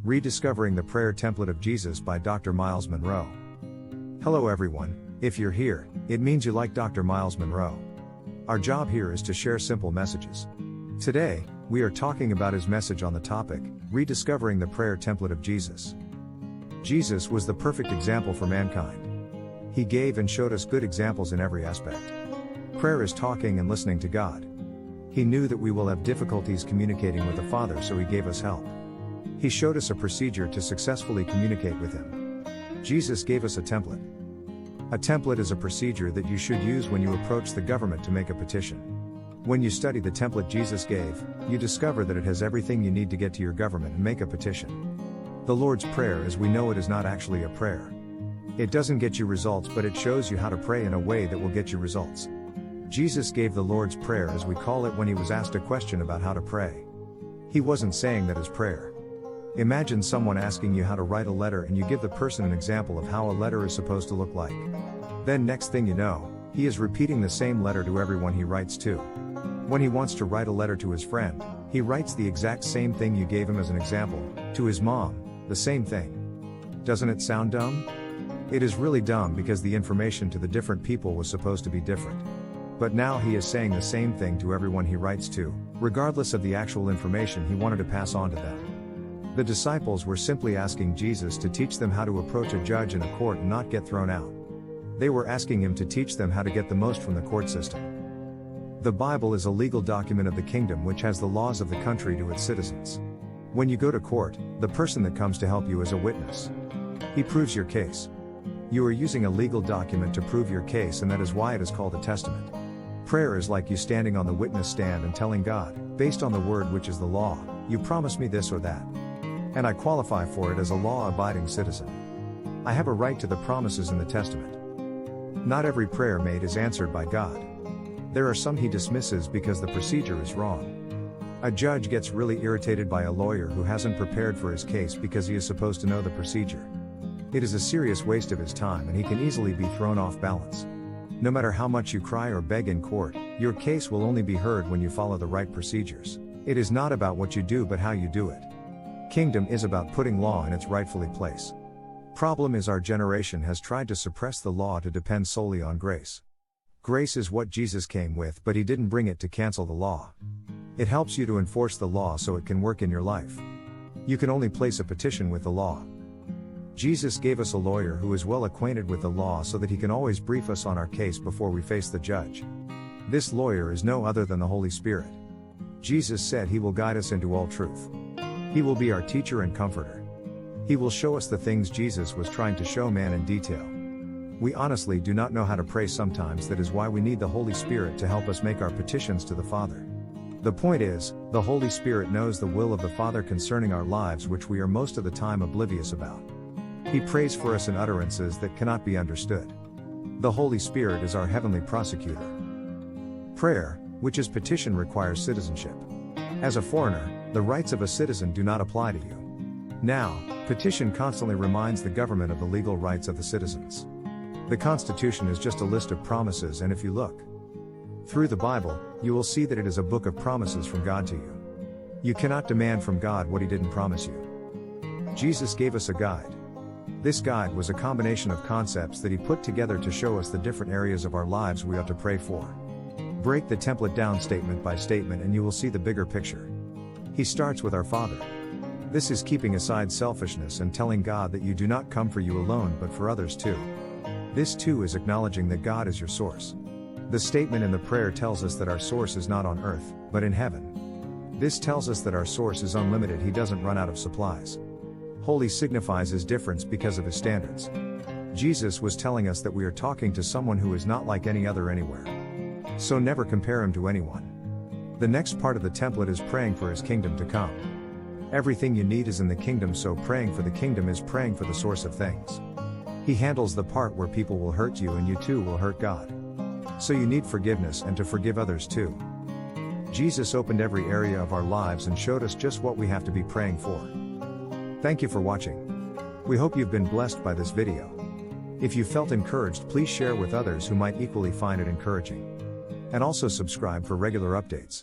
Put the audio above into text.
Rediscovering the Prayer Template of Jesus by Dr. MYLES Munroe. Hello everyone, if you're here, it means you like Dr. MYLES Munroe. Our job here is to share simple messages. Today, we are talking about his message on the topic, Rediscovering the Prayer Template of Jesus. Jesus was the perfect example for mankind. He gave and showed us good examples in every aspect. Prayer is talking and listening to God. He knew that we will have difficulties communicating with the Father, so he gave us help. He showed us a procedure to successfully communicate with him. Jesus gave us a template. A template is a procedure that you should use when you approach the government to make a petition. When you study the template Jesus gave, you discover that it has everything you need to get to your government and make a petition. The Lord's Prayer, as we know it, is not actually a prayer. It doesn't get you results, but it shows you how to pray in a way that will get you results. Jesus gave the Lord's Prayer, as we call it, when he was asked a question about how to pray. He wasn't saying that as prayer. Imagine someone asking you how to write a letter and you give the person an example of how a letter is supposed to look like. Then next thing you know, he is repeating the same letter to everyone he writes to. When he wants to write a letter to his friend, he writes the exact same thing you gave him as an example. To his mom, the same thing. Doesn't it sound dumb? It is really dumb because the information to the different people was supposed to be different. But now he is saying the same thing to everyone he writes to, regardless of the actual information he wanted to pass on to them. The disciples were simply asking Jesus to teach them how to approach a judge in a court and not get thrown out. They were asking him to teach them how to get the most from the court system. The Bible is a legal document of the kingdom which has the laws of the country to its citizens. When you go to court, the person that comes to help you is a witness. He proves your case. You are using a legal document to prove your case, and that is why it is called a testament. Prayer is like you standing on the witness stand and telling God, based on the word which is the law, you promise me this or that. And I qualify for it as a law-abiding citizen. I have a right to the promises in the testament. Not every prayer made is answered by God. There are some he dismisses because the procedure is wrong. A judge gets really irritated by a lawyer who hasn't prepared for his case because he is supposed to know the procedure. It is a serious waste of his time and he can easily be thrown off balance. No matter how much you cry or beg in court, your case will only be heard when you follow the right procedures. It is not about what you do but how you do it. Kingdom is about putting law in its rightfully place. Problem is, our generation has tried to suppress the law to depend solely on grace. Grace is what Jesus came with, but he didn't bring it to cancel the law. It helps you to enforce the law so it can work in your life. You can only place a petition with the law. Jesus gave us a lawyer who is well acquainted with the law so that he can always brief us on our case before we face the judge. This lawyer is no other than the Holy Spirit. Jesus said he will guide us into all truth. He will be our teacher and comforter. He will show us the things Jesus was trying to show man in detail. We honestly do not know how to pray sometimes. That is why we need the Holy Spirit to help us make our petitions to the Father. The point is, the Holy Spirit knows the will of the Father concerning our lives, which we are most of the time oblivious about. He prays for us in utterances that cannot be understood. The Holy Spirit is our heavenly prosecutor. Prayer, which is petition, requires citizenship. As a foreigner, the rights of a citizen do not apply to you. Now, petition constantly reminds the government of the legal rights of the citizens. The Constitution is just a list of promises, and if you look through the Bible, you will see that it is a book of promises from God to you. You cannot demand from God what he didn't promise you. Jesus gave us a guide. This guide was a combination of concepts that he put together to show us the different areas of our lives we ought to pray for. Break the template down statement by statement and you will see the bigger picture. He starts with our Father. This is keeping aside selfishness and telling God that you do not come for you alone but for others too. This too is acknowledging that God is your source. The statement in the prayer tells us that our source is not on earth, but in heaven. This tells us that our source is unlimited. He doesn't run out of supplies. Holy signifies his difference because of his standards. Jesus was telling us that we are talking to someone who is not like any other anywhere. So never compare him to anyone. The next part of the template is praying for his kingdom to come. Everything you need is in the kingdom, so praying for the kingdom is praying for the source of things. He handles the part where people will hurt you and you too will hurt God. So you need forgiveness and to forgive others too. Jesus opened every area of our lives and showed us just what we have to be praying for. Thank you for watching. We hope you've been blessed by this video. If you felt encouraged, please share with others who might equally find it encouraging. And also subscribe for regular updates.